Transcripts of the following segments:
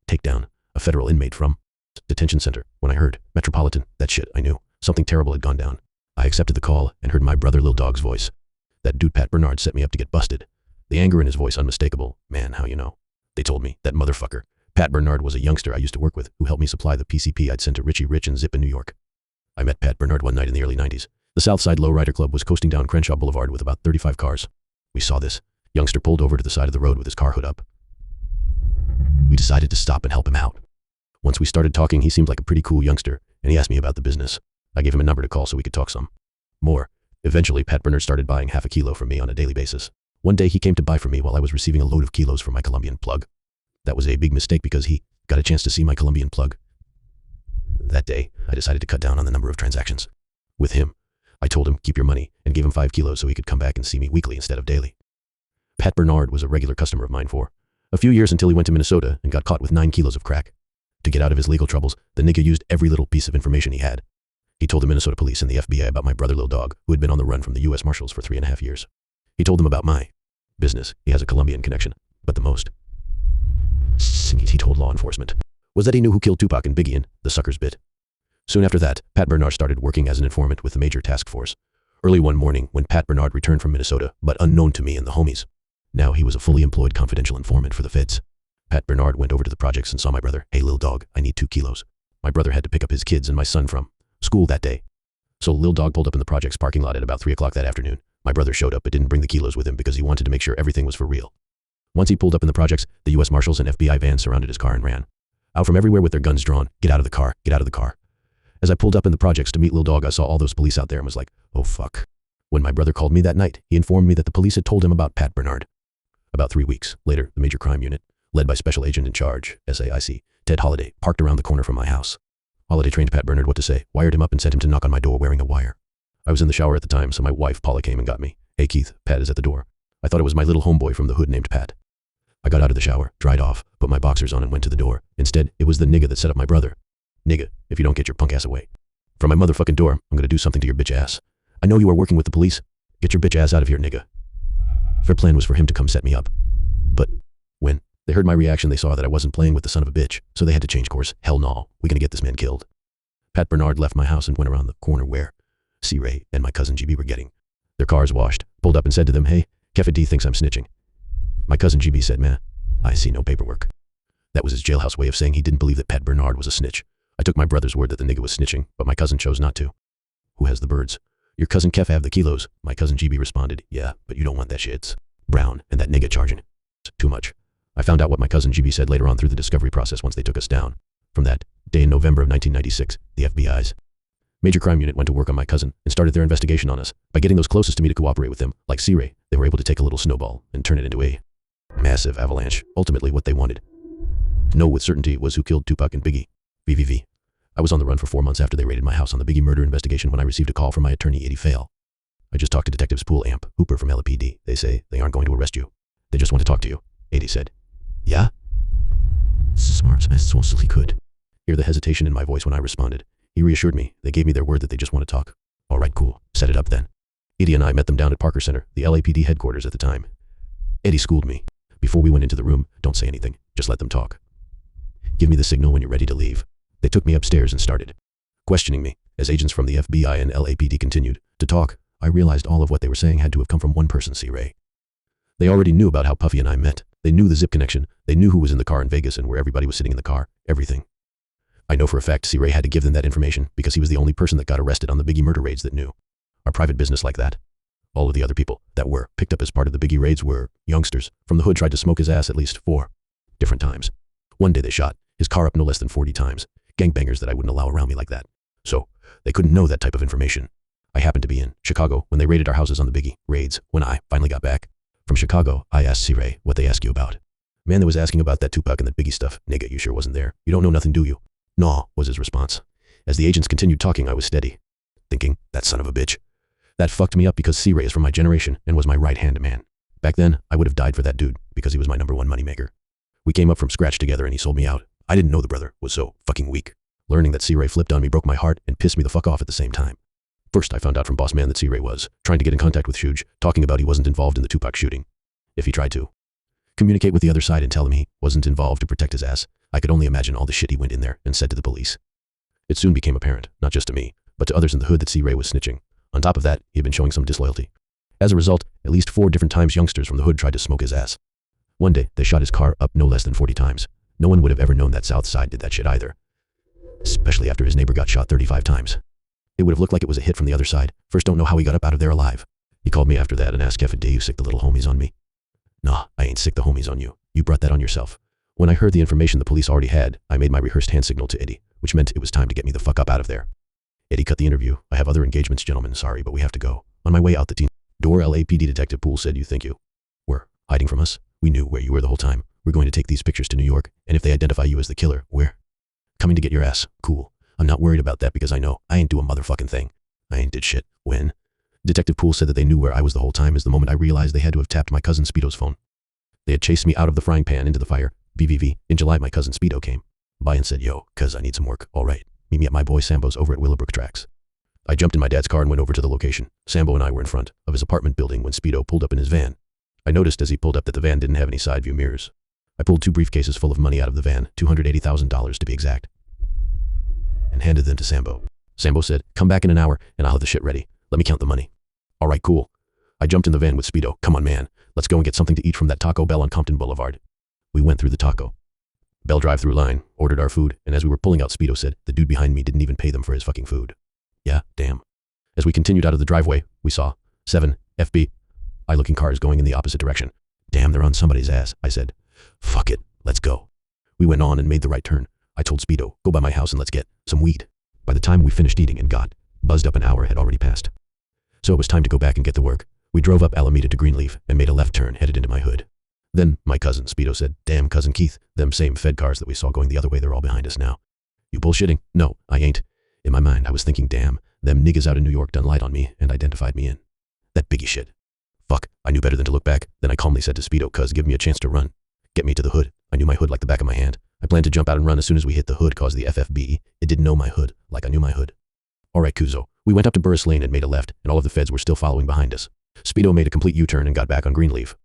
Takedown, a federal inmate from detention center. When I heard Metropolitan, that shit, I knew something terrible had gone down. I accepted the call and heard my brother Lil Dog's voice. That dude Pat Bernard set me up to get busted. The anger in his voice unmistakable. Man, how you know? They told me, that motherfucker. Pat Bernard was a youngster I used to work with who helped me supply the PCP I'd sent to Richie Rich and Zip in New York. I met Pat Bernard one night in the early 90s. The Southside Lowrider Club was coasting down Crenshaw Boulevard with about 35 cars. We saw this youngster pulled over to the side of the road with his car hood up. We decided to stop and help him out. Once we started talking, he seemed like a pretty cool youngster, and he asked me about the business. I gave him a number to call so we could talk some more. Eventually, Pat Bernard started buying half a kilo from me on a daily basis. One day, he came to buy from me while I was receiving a load of kilos from my Colombian plug. That was a big mistake because he got a chance to see my Colombian plug. That day, I decided to cut down on the number of transactions. With him, I told him, keep your money, and gave him 5 kilos so he could come back and see me weekly instead of daily. Pat Bernard was a regular customer of mine for a few years until he went to Minnesota and got caught with 9 kilos of crack. To get out of his legal troubles, the nigga used every little piece of information he had. He told the Minnesota police and the FBI about my brother Lil Dog, who had been on the run from the U.S. Marshals for 3.5 years. He told them about my business. He has a Colombian connection. But the most he told law enforcement was that he knew who killed Tupac and Biggie in the suckers bit. Soon after that, Pat Bernard started working as an informant with the major task force. Early one morning, when Pat Bernard returned from Minnesota, but unknown to me and the homies. Now he was a fully employed confidential informant for the feds. Pat Bernard went over to the projects and saw my brother. Hey, Lil Dog, I need 2 kilos. My brother had to pick up his kids and my son from school that day. So Lil Dog pulled up in the project's parking lot at about 3 o'clock that afternoon. My brother showed up but didn't bring the kilos with him because he wanted to make sure everything was for real. Once he pulled up in the projects, the U.S. Marshals and FBI vans surrounded his car and ran out from everywhere with their guns drawn. Get out of the car, get out of the car. As I pulled up in the projects to meet Lil Dog, I saw all those police out there and was like, oh fuck. When my brother called me that night, he informed me that the police had told him about Pat Bernard. About 3 weeks later, the Major Crime Unit, led by Special Agent in Charge, SAIC, Ted Holliday, parked around the corner from my house. Holliday trained Pat Bernard what to say, wired him up and sent him to knock on my door wearing a wire. I was in the shower at the time, so my wife, Paula, came and got me. Hey Keith, Pat is at the door. I thought it was my little homeboy from the hood named Pat. I got out of the shower, dried off, put my boxers on and went to the door. Instead, it was the nigga that set up my brother. Nigga, if you don't get your punk ass away from my motherfucking door, I'm gonna do something to your bitch ass. I know you are working with the police. Get your bitch ass out of here, nigga. Their plan was for him to come set me up. But when they heard my reaction, they saw that I wasn't playing with the son of a bitch, so they had to change course. Hell no, we gonna get this man killed. Pat Bernard left my house and went around the corner where C-Ray and my cousin GB were getting their cars washed, pulled up and said to them, hey, Kefa D thinks I'm snitching. My cousin GB said, man, I see no paperwork. That was his jailhouse way of saying he didn't believe that Pat Bernard was a snitch. I took my brother's word that the nigga was snitching, but my cousin chose not to. Who has the birds? Your cousin Kefa have the kilos. My cousin GB responded, yeah, but you don't want that shit. It's Brown and that nigga charging. It's too much. I found out what my cousin GB said later on through the discovery process once they took us down. From that day in November of 1996, the FBI's Major Crime Unit went to work on my cousin and started their investigation on us. By getting those closest to me to cooperate with them, like C-Ray, they were able to take a little snowball and turn it into a massive avalanche. Ultimately, what they wanted to know with certainty was who killed Tupac and Biggie. VVV. I was on the run for 4 months after they raided my house on the Biggie murder investigation when I received a call from my attorney, Eddie Fail. I just talked to Detectives Pool Amp Hooper from LAPD. They say they aren't going to arrest you. They just want to talk to you. Eddie said, yeah? Smart as he could. Hear the hesitation in my voice when I responded. He reassured me. They gave me their word that they just want to talk. All right, cool. Set it up then. Eddie and I met them down at Parker Center, the LAPD headquarters at the time. Eddie schooled me. Before we went into the room, don't say anything. Just let them talk. Give me the signal when you're ready to leave. They took me upstairs and started questioning me. As agents from the FBI and LAPD continued to talk, I realized all of what they were saying had to have come from one person, C-Ray. They already knew about how Puffy and I met. They knew the Zip connection. They knew who was in the car in Vegas and where everybody was sitting in the car. Everything. I know for a fact C-Ray had to give them that information because he was the only person that got arrested on the Biggie murder raids that knew our private business like that. All of the other people that were picked up as part of the Biggie raids were youngsters from the hood tried to smoke his ass at least 4 different times. One day they shot his car up no less than 40 times. Gangbangers that I wouldn't allow around me like that. So they couldn't know that type of information. I happened to be in Chicago when they raided our houses on the Biggie raids. When I finally got back from Chicago, I asked C-Ray what they asked you about. Man that was asking about that Tupac and that Biggie stuff. Nigga, you sure wasn't there. You don't know nothing, do you? No, was his response. As the agents continued talking, I was steady, thinking, that son of a bitch. That fucked me up because C-Ray is from my generation and was my right-hand man. Back then, I would have died for that dude because he was my #1 moneymaker. We came up from scratch together and he sold me out. I didn't know the brother was so fucking weak. Learning that C-Ray flipped on me broke my heart and pissed me the fuck off at the same time. First, I found out from Boss Man that C-Ray was trying to get in contact with Shuge, talking about he wasn't involved in the Tupac shooting. If he tried to communicate with the other side and tell him he wasn't involved to protect his ass, I could only imagine all the shit he went in there and said to the police. It soon became apparent, not just to me, but to others in the hood that C. Ray was snitching. On top of that, he had been showing some disloyalty. As a result, at least 4 different times youngsters from the hood tried to smoke his ass. One day, they shot his car up no less than 40 times. No one would have ever known that South Side did that shit either. Especially after his neighbor got shot 35 times. It would have looked like it was a hit from the other side. First, don't know how he got up out of there alive. He called me after that and asked if you sick the little homies on me. Nah, I ain't sick the homies on you. You brought that on yourself. When I heard the information the police already had, I made my rehearsed hand signal to Eddie, which meant it was time to get me the fuck up out of there. Eddie cut the interview. I have other engagements, gentlemen. Sorry, but we have to go. On my way out the door, LAPD Detective Poole said, you think you were hiding from us? We knew where you were the whole time. We're going to take these pictures to New York, and if they identify you as the killer, we're coming to get your ass. Cool. I'm not worried about that because I know I ain't do a motherfucking thing. I ain't did shit. When Detective Poole said that they knew where I was the whole time is the moment I realized they had to have tapped my cousin Speedo's phone. They had chased me out of the frying pan into the fire. VVV. In July, my cousin Speedo came by and said, yo, cuz I need some work. All right. Meet me at my boy Sambo's over at Willowbrook Tracks. I jumped in my dad's car and went over to the location. Sambo and I were in front of his apartment building when Speedo pulled up in his van. I noticed as he pulled up that the van didn't have any side view mirrors. I pulled 2 briefcases full of money out of the van, $280,000 to be exact, and handed them to Sambo. Sambo said, come back in an hour and I'll have the shit ready. Let me count the money. All right, cool. I jumped in the van with Speedo. Come on, man. Let's go and get something to eat from that Taco Bell on Compton Boulevard. We went through the Taco Bell drive-through line, ordered our food, and as we were pulling out, Speedo said, the dude behind me didn't even pay them for his fucking food. Yeah, damn. As we continued out of the driveway, we saw 7 FBI-looking cars going in the opposite direction. Damn, they're on somebody's ass, I said. Fuck it, let's go. We went on and made the right turn. I told Speedo, go by my house and let's get some weed. By the time we finished eating and got buzzed up, an hour had already passed. So it was time to go back and get to work. We drove up Alameda to Greenleaf and made a left turn headed into my hood. Then my cousin Speedo said, damn, cousin Keith, them same Fed cars that we saw going the other way, they're all behind us now. You bullshitting? No, I ain't. In my mind, I was thinking, damn, them niggas out in New York done light on me and identified me in that biggie shit. Fuck, I knew better than to look back. Then I calmly said to Speedo, cuz give me a chance to run. Get me to the hood. I knew my hood like the back of my hand. I planned to jump out and run as soon as we hit the hood, cause the FFB, it didn't know my hood like I knew my hood. All right, Kuzo. We went up to Burris Lane and made a left, and all of the feds were still following behind us. Speedo made a complete U-turn and got back on Greenleaf.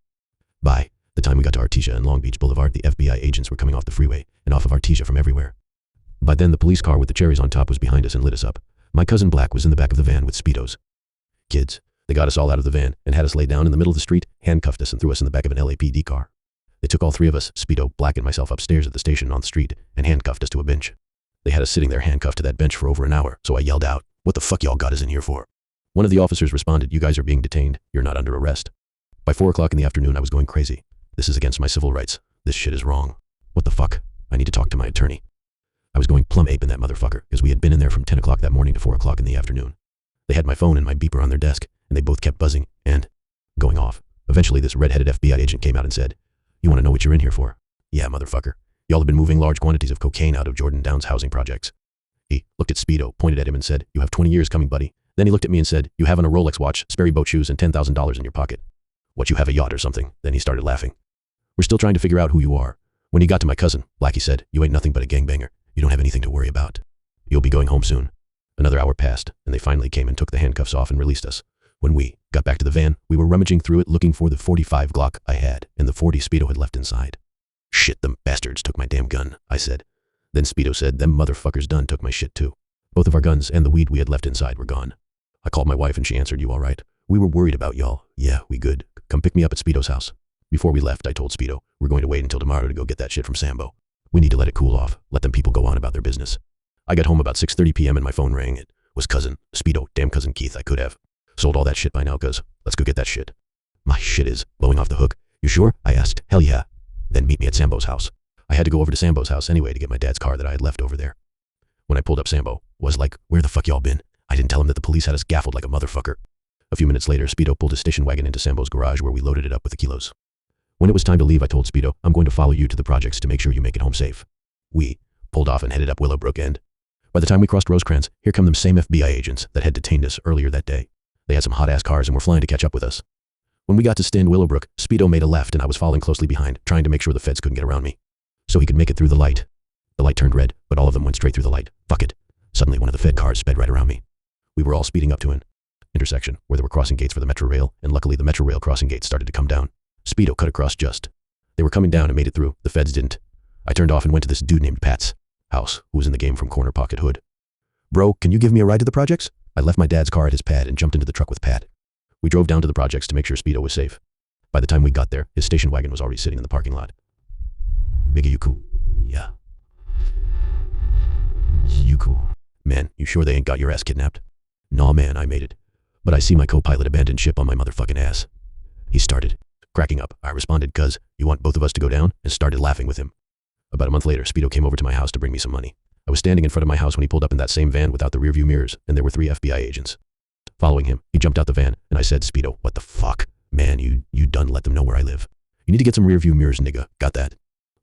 By the time we got to Artesia and Long Beach Boulevard, the FBI agents were coming off the freeway and off of Artesia from everywhere. By then, the police car with the cherries on top was behind us and lit us up. My cousin Black was in the back of the van with Speedo's kids. They got us all out of the van and had us lay down in the middle of the street, handcuffed us, and threw us in the back of an LAPD car. They took all 3 of us, Speedo, Black, and myself, upstairs at the station on the street and handcuffed us to a bench. They had us sitting there handcuffed to that bench for over an hour, so I yelled out, what the fuck y'all got us in here for? One of the officers responded, you guys are being detained. You're not under arrest. By 4 o'clock in the afternoon, I was going crazy. This is against my civil rights. This shit is wrong. What the fuck? I need to talk to my attorney. I was going plumb ape in that motherfucker because we had been in there from 10 o'clock that morning to 4 o'clock in the afternoon. They had my phone and my beeper on their desk, and they both kept buzzing and going off. Eventually, this red-headed FBI agent came out and said, you want to know what you're in here for? Yeah, motherfucker. Y'all have been moving large quantities of cocaine out of Jordan Downs housing projects. He looked at Speedo, pointed at him and said, you have 20 years coming, buddy. Then he looked at me and said, you have on a Rolex watch, Sperry boat shoes, and $10,000 in your pocket. What, you have a yacht or something? Then he started laughing. We're still trying to figure out who you are. When he got to my cousin, Blackie said, you ain't nothing but a gangbanger. You don't have anything to worry about. You'll be going home soon. Another hour passed, and they finally came and took the handcuffs off and released us. When we got back to the van, we were rummaging through it looking for the .45 Glock I had, and the .40 Speedo had left inside. Shit, them bastards took my damn gun, I said. Then Speedo said, them motherfuckers done took my shit too. Both of our guns and the weed we had left inside were gone. I called my wife and she answered, you all right? We were worried about y'all. Yeah, we good. Come pick me up at Speedo's house. Before we left, I told Speedo, we're going to wait until tomorrow to go get that shit from Sambo. We need to let it cool off. Let them people go on about their business. I got home about 6:30 p.m. and my phone rang. It was cousin Speedo, damn cousin Keith. I could have sold all that shit by now, cuz let's go get that shit. My shit is blowing off the hook. You sure? I asked. Hell yeah. Then meet me at Sambo's house. I had to go over to Sambo's house anyway to get my dad's car that I had left over there. When I pulled up, Sambo was like, where the fuck y'all been? I didn't tell him that the police had us gaffled like a motherfucker. A few minutes later, Speedo pulled his station wagon into Sambo's garage where we loaded it up with the kilos. When it was time to leave, I told Speedo, I'm going to follow you to the projects to make sure you make it home safe. We pulled off and headed up Willowbrook, and by the time we crossed Rosecrans, here come them same FBI agents that had detained us earlier that day. They had some hot-ass cars and were flying to catch up with us. When we got to Stand Willowbrook, Speedo made a left and I was following closely behind, trying to make sure the feds couldn't get around me, so he could make it through the light. The light turned red, but all of them went straight through the light. Fuck it. Suddenly, one of the Fed cars sped right around me. We were all speeding up to an intersection where there were crossing gates for the Metro Rail, and luckily the Metro Rail crossing gates started to come down. Speedo cut across just. They were coming down and made it through. The Feds didn't. I turned off and went to this dude named Pat's house, who was in the game from Corner Pocket Hood. Bro, can you give me a ride to the projects? I left my dad's car at his pad and jumped into the truck with Pat. We drove down to the projects to make sure Speedo was safe. By the time we got there, his station wagon was already sitting in the parking lot. Biggie, you cool? Yeah. You cool? Man, you sure they ain't got your ass kidnapped? Nah, man, I made it. But I see my co-pilot abandoned ship on my motherfucking ass. He started cracking up. I responded, "Cuz, you want both of us to go down?" and started laughing with him. About a month later, Speedo came over to my house to bring me some money. I was standing in front of my house when he pulled up in that same van without the rearview mirrors, and there were 3 FBI agents. Following him, he jumped out the van, and I said, "Speedo, what the fuck? Man, you done let them know where I live. You need to get some rearview mirrors, nigga. Got that?"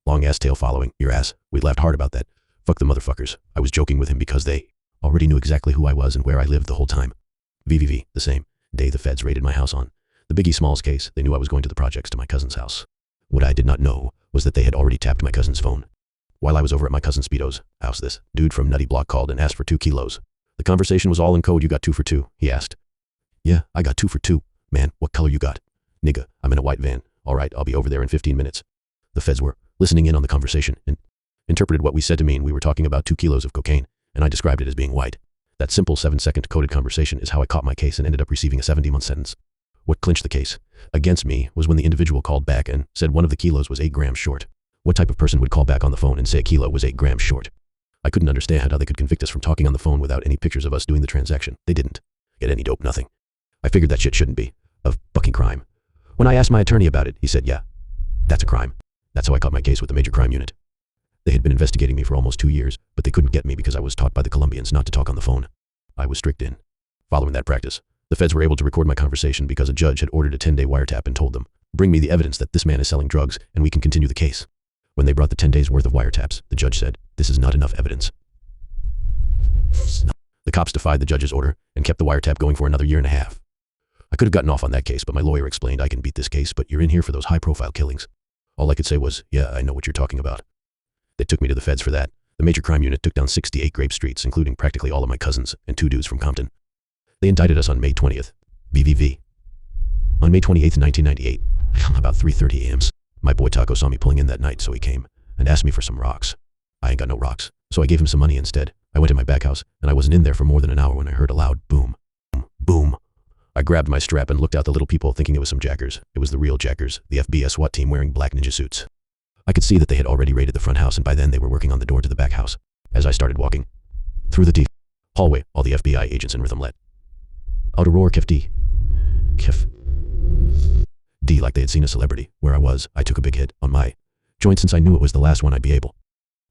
Long ass tail following, your ass. We laughed hard about that. Fuck the motherfuckers. I was joking with him because they already knew exactly who I was and where I lived the whole time. VVV, the same day the feds raided my house on the Biggie Smalls case, they knew I was going to the projects to my cousin's house. What I did not know was that they had already tapped my cousin's phone. While I was over at my cousin Speedo's house, this dude from Nutty Block called and asked for 2 kilos. The conversation was all in code. "You got 2 for 2, he asked. "Yeah, I got 2 for 2. Man, what color you got?" "Nigga, I'm in a white van." "All right, I'll be over there in 15 minutes. The feds were listening in on the conversation and interpreted what we said to mean we were talking about 2 kilos of cocaine, and I described it as being white. That simple 7-second coded conversation is how I caught my case and ended up receiving a 70-month sentence. What clinched the case against me was when the individual called back and said one of the kilos was 8 grams short. What type of person would call back on the phone and say a kilo was 8 grams short? I couldn't understand how they could convict us from talking on the phone without any pictures of us doing the transaction. They didn't get any dope, nothing. I figured that shit shouldn't be a fucking crime. When I asked my attorney about it, he said, "Yeah, that's a crime." That's how I caught my case with the Major Crime Unit. They had been investigating me for almost 2 years, but they couldn't get me because I was taught by the Colombians not to talk on the phone. I was strict in following that practice. The feds were able to record my conversation because a judge had ordered a 10-day wiretap and told them, "Bring me the evidence that this man is selling drugs and we can continue the case." When they brought the 10 days worth of wiretaps, the judge said, "This is not enough evidence." The cops defied the judge's order and kept the wiretap going for another 1.5 years. I could have gotten off on that case, but my lawyer explained, "I can beat this case, but you're in here for those high-profile killings." All I could say was, "Yeah, I know what you're talking about." They took me to the feds for that. The Major Crime Unit took down 68 Grape Streets, including practically all of my cousins and 2 dudes from Compton. They indicted us on May 20th. VVV. On May 28th, 1998, about 3:30 a.m., my boy Taco saw me pulling in that night, so he came and asked me for some rocks. I ain't got no rocks, so I gave him some money instead. I went to my back house, and I wasn't in there for more than an hour when I heard a loud boom. Boom. I grabbed my strap and looked out the little people thinking it was some jackers. It was the real jackers, the FBI SWAT team wearing black ninja suits. I could see that they had already raided the front house, and by then they were working on the door to the back house. As I started walking through the deep hallway, all the FBI agents in rhythm let out a roar, "Kef D. Kef D," like they had seen a celebrity. Where I was, I took a big hit on my joint since I knew it was the last one I'd be able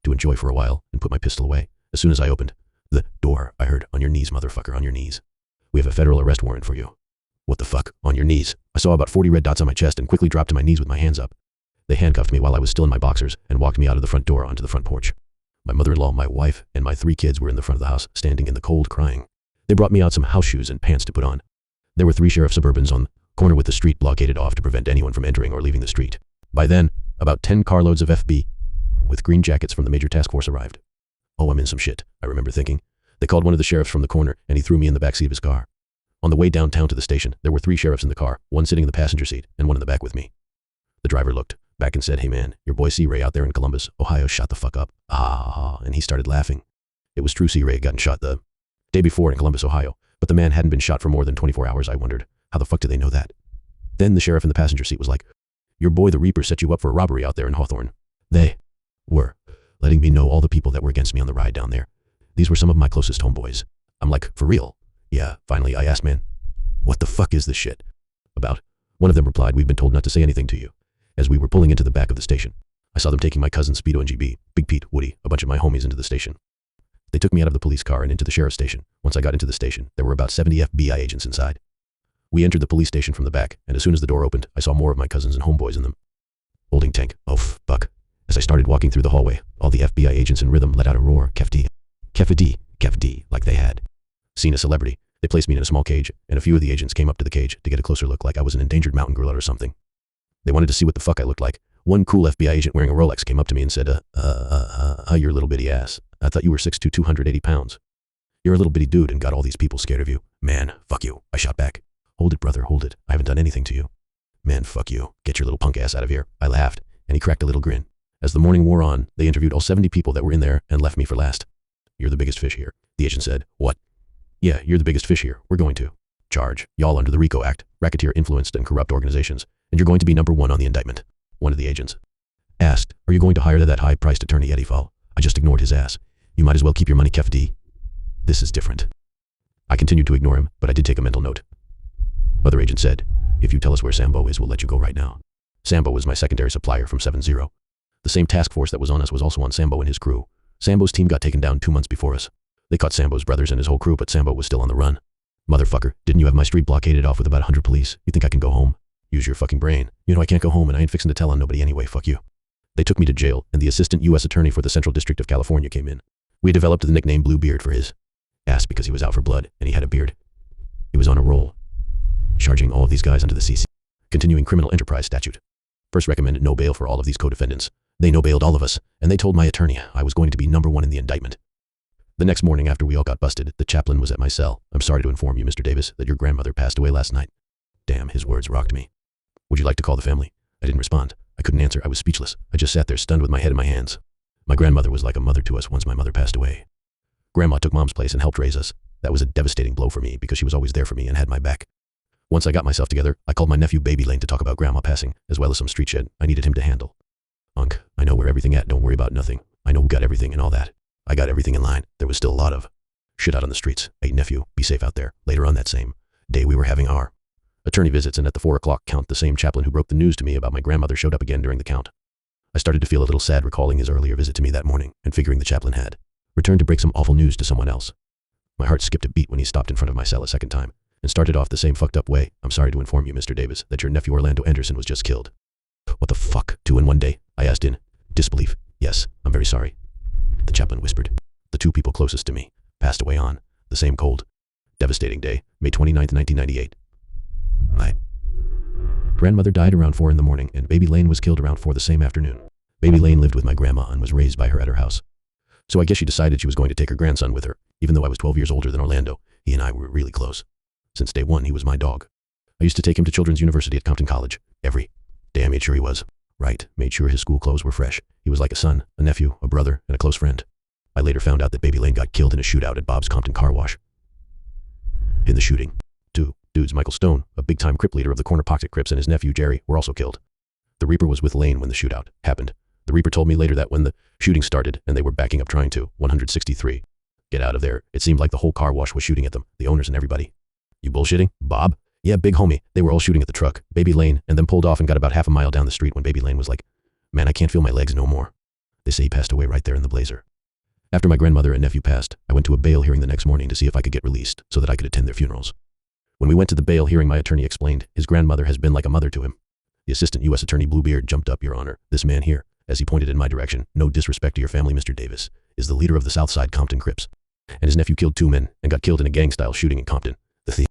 to enjoy for a while and put my pistol away. As soon as I opened the door, I heard, "On your knees, motherfucker, on your knees. We have a federal arrest warrant for you." What the fuck? On your knees? I saw about 40 red dots on my chest and quickly dropped to my knees with my hands up. They handcuffed me while I was still in my boxers and walked me out of the front door onto the front porch. My mother-in-law, my wife, and my 3 kids were in the front of the house, standing in the cold, crying. They brought me out some house shoes and pants to put on. There were 3 sheriff Suburbans on the corner with the street blockaded off to prevent anyone from entering or leaving the street. By then, about 10 carloads of FB with green jackets from the major task force arrived. Oh, I'm in some shit, I remember thinking. They called one of the sheriffs from the corner, and he threw me in the backseat of his car. On the way downtown to the station, there were 3 sheriffs in the car, one sitting in the passenger seat and one in the back with me. The driver looked back and said, "Hey man, your boy C-Ray out there in Columbus, Ohio shot the fuck up." And he started laughing. It was true, C-Ray had gotten shot the day before in Columbus, Ohio, but the man hadn't been shot for more than 24 hours. I wondered, how the fuck did they know that? Then the sheriff in the passenger seat was like, "Your boy the Reaper set you up for a robbery out there in Hawthorne." They were letting me know all the people that were against me on the ride down there. These were some of my closest homeboys. I'm like, "For real?" "Yeah." Finally, I asked, "Man, what the fuck is this shit about?" One of them replied, "We've been told not to say anything to you." As we were pulling into the back of the station, I saw them taking my cousin Speedo and GB, Big Pete, Woody, a bunch of my homies into the station. They took me out of the police car and into the sheriff's station. Once I got into the station, there were about 70 FBI agents inside. We entered the police station from the back, and as soon as the door opened, I saw more of my cousins and homeboys in them, holding tank. Oh, fuck. As I started walking through the hallway, all the FBI agents in rhythm let out a roar, "Kef D. Kef D. Kef D," like they had seen a celebrity. They placed me in a small cage, and a few of the agents came up to the cage to get a closer look like I was an endangered mountain gorilla or something. They wanted to see what the fuck I looked like. One cool FBI agent wearing a Rolex came up to me and said, "You're a little bitty ass. I thought you were 6'2", 280 pounds. You're a little bitty dude and got all these people scared of you." "Man, fuck you," I shot back. "Hold it, brother, hold it. I haven't done anything to you." "Man, fuck you. Get your little punk ass out of here." I laughed, and he cracked a little grin. As the morning wore on, they interviewed all 70 people that were in there and left me for last. You're the biggest fish here, the agent said. What? Yeah, you're the biggest fish here. We're going to charge y'all under the RICO Act, racketeer influenced and corrupt organizations, and you're going to be number 1 on the indictment. One of the agents asked, are you going to hire that high-priced attorney Eddie Fall? I just ignored his ass. You might as well keep your money, Kef D. This is different. I continued to ignore him, but I did take a mental note. Other agent said, if you tell us where Sambo is, we'll let you go right now. Sambo was my secondary supplier from 7-0. The same task force that was on us was also on Sambo and his crew. Sambo's team got taken down 2 months before us. They caught Sambo's brothers and his whole crew, but Sambo was still on the run. Motherfucker, didn't you have my street blockaded off with about 100 police? You think I can go home? Use your fucking brain. You know I can't go home and I ain't fixing to tell on nobody anyway, fuck you. They took me to jail, and the assistant U.S. attorney for the Central District of California came in. We developed the nickname Bluebeard for his ass because he was out for blood, and he had a beard. He was on a roll, charging all of these guys under the CC. Continuing criminal enterprise statute. First recommended no bail for all of these co-defendants. They no-bailed all of us, and they told my attorney I was going to be number 1 in the indictment. The next morning after we all got busted, the chaplain was at my cell. I'm sorry to inform you, Mr. Davis, that your grandmother passed away last night. Damn, his words rocked me. Would you like to call the family? I didn't respond. I couldn't answer. I was speechless. I just sat there stunned with my head in my hands. My grandmother was like a mother to us once my mother passed away. Grandma took Mom's place and helped raise us. That was a devastating blow for me because she was always there for me and had my back. Once I got myself together, I called my nephew Baby Lane to talk about Grandma passing, as well as some street shit I needed him to handle. Unc, I know where everything at. Don't worry about nothing. I know who got everything and all that. I got everything in line. There was still a lot of shit out on the streets. Hey, nephew, be safe out there. Later on that same day, we were having our attorney visits, and at the 4 o'clock count, the same chaplain who broke the news to me about my grandmother showed up again during the count. I started to feel a little sad recalling his earlier visit to me that morning and figuring the chaplain had returned to break some awful news to someone else. My heart skipped a beat when he stopped in front of my cell a second time and started off the same fucked up way. I'm sorry to inform you, Mr. Davis, that your nephew Orlando Anderson was just killed. What the fuck? 2 in 1 day? I asked in disbelief. Yes, I'm very sorry, the chaplain whispered. The 2 people closest to me passed away on the same cold, devastating day, May 29th, 1998. My grandmother died around 4 in the morning, and Baby Lane was killed around 4 the same afternoon. Baby Lane lived with my grandma and was raised by her at her house. So I guess she decided she was going to take her grandson with her. Even though I was 12 years older than Orlando, he and I were really close. Since day 1, he was my dog. I used to take him to Children's University at Compton College. Every day I made sure he was right, made sure his school clothes were fresh. He was like a son, a nephew, a brother, and a close friend. I later found out that Baby Lane got killed in a shootout at Bob's Compton car wash. In the shooting, 2 dudes, Michael Stone, a big-time Crip leader of the Corner Pocket Crips, and his nephew Jerry were also killed. The Reaper was with Lane when the shootout happened. The Reaper told me later that when the shooting started and they were backing up trying to 163 get out of there, it seemed like the whole car wash was shooting at them, the owners and everybody. You bullshitting, Bob? Yeah, big homie. They were all shooting at the truck, Baby Lane, and then pulled off and got about half a mile down the street when Baby Lane was like, man, I can't feel my legs no more. They say he passed away right there in the blazer. After my grandmother and nephew passed, I went to a bail hearing the next morning to see if I could get released so that I could attend their funerals. When we went to the bail hearing, my attorney explained his grandmother has been like a mother to him. The assistant U.S. attorney Bluebeard jumped up, Your Honor. This man here, as he pointed in my direction, no disrespect to your family, Mr. Davis, is the leader of the Southside Compton Crips. And his nephew killed 2 men and got killed in a gang-style shooting in Compton. The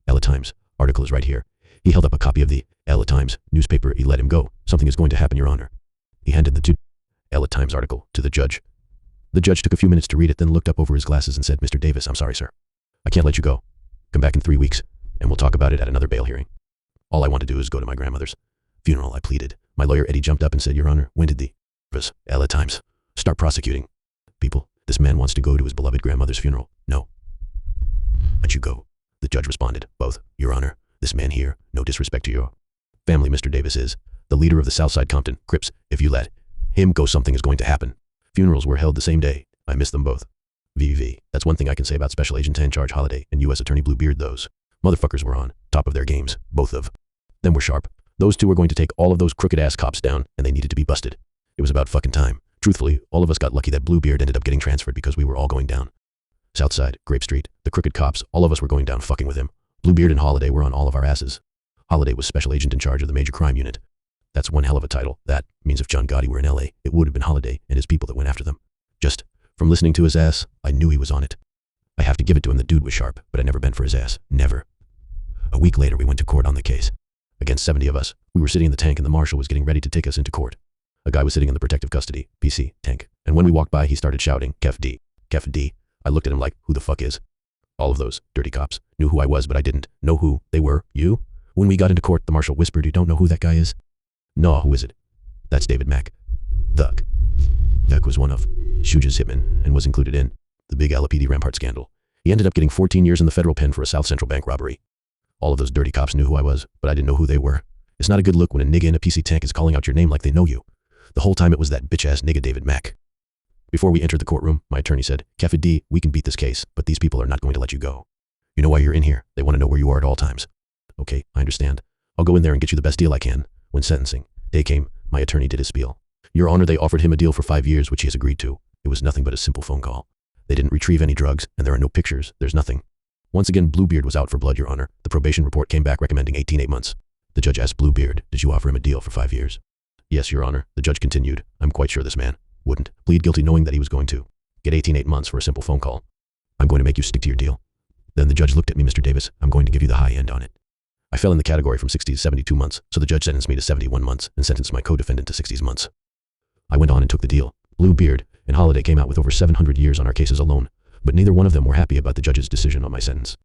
LA Times article is right here. He held up a copy of the LA Times newspaper. He let him go. Something is going to happen, Your Honor. He handed the LA Times article to the judge. The judge took a few minutes to read it, then looked up over his glasses and said, Mr. Davis, I'm sorry, sir. I can't let you go. Come back in 3 weeks, and we'll talk about it at another bail hearing. All I want to do is go to my grandmother's funeral, I pleaded. My lawyer, Eddie, jumped up and said, Your Honor, when did the LA Times start prosecuting people? This man wants to go to his beloved grandmother's funeral. No. Let you go. The judge responded, both, Your Honor, this man here, no disrespect to your family, Mr. Davis is the leader of the Southside Compton Crips. If you let him go, something is going to happen. Funerals were held the same day. I missed them both. VV. That's one thing I can say about Special Agent in Charge Holiday and U.S. Attorney Bluebeard. Those motherfuckers were on top of their games. Both of them were sharp. Those 2 were going to take all of those crooked-ass cops down, and they needed to be busted. It was about fucking time. Truthfully, all of us got lucky that Bluebeard ended up getting transferred because we were all going down. Southside, Grape Street, the crooked cops, all of us were going down fucking with him. Bluebeard and Holiday were on all of our asses. Holiday was Special Agent in Charge of the Major Crime Unit. That's one hell of a title. That means if John Gotti were in L.A., it would have been Holiday and his people that went after them. Just from listening to his ass, I knew he was on it. I have to give it to him, the dude was sharp, but I never bent for his ass. Never. A week later, we went to court on the case. Against 70 of us, we were sitting in the tank and the marshal was getting ready to take us into court. A guy was sitting in the protective custody, PC, tank, and when we walked by, he started shouting, Kef D. Kef D. I looked at him like, who the fuck is? All of those dirty cops knew who I was, but I didn't know who they were. You? When we got into court, the marshal whispered, you don't know who that guy is? No, who is it? That's David Mack. Duck. Duck was one of Shuja's hitmen and was included in the big LAPD Rampart scandal. He ended up getting 14 years in the federal pen for a South Central bank robbery. All of those dirty cops knew who I was, but I didn't know who they were. It's not a good look when a nigga in a PC tank is calling out your name like they know you. The whole time it was that bitch-ass nigga David Mack. Before we entered the courtroom, my attorney said, Cafe D, we can beat this case, but these people are not going to let you go. You know why you're in here. They want to know where you are at all times. Okay, I understand. I'll go in there and get you the best deal I can. When sentencing day came, my attorney did his spiel. Your Honor, they offered him a deal for 5 years, which he has agreed to. It was nothing but a simple phone call. They didn't retrieve any drugs, and there are no pictures. There's nothing. Once again, Bluebeard was out for blood, Your Honor. The probation report came back recommending 18 months. The judge asked Bluebeard, did you offer him a deal for 5 years? Yes, Your Honor. The judge continued, I'm quite sure this man wouldn't plead guilty knowing that he was going to get 18 months for a simple phone call. I'm going to make you stick to your deal. Then the judge looked at me, Mr. Davis, I'm going to give you the high end on it. I fell in the category from 60 to 72 months, so the judge sentenced me to 71 months and sentenced my co-defendant to 60 months. I went on and took the deal. Bluebeard and Holiday came out with over 700 years on our cases alone, but neither one of them were happy about the judge's decision on my sentence.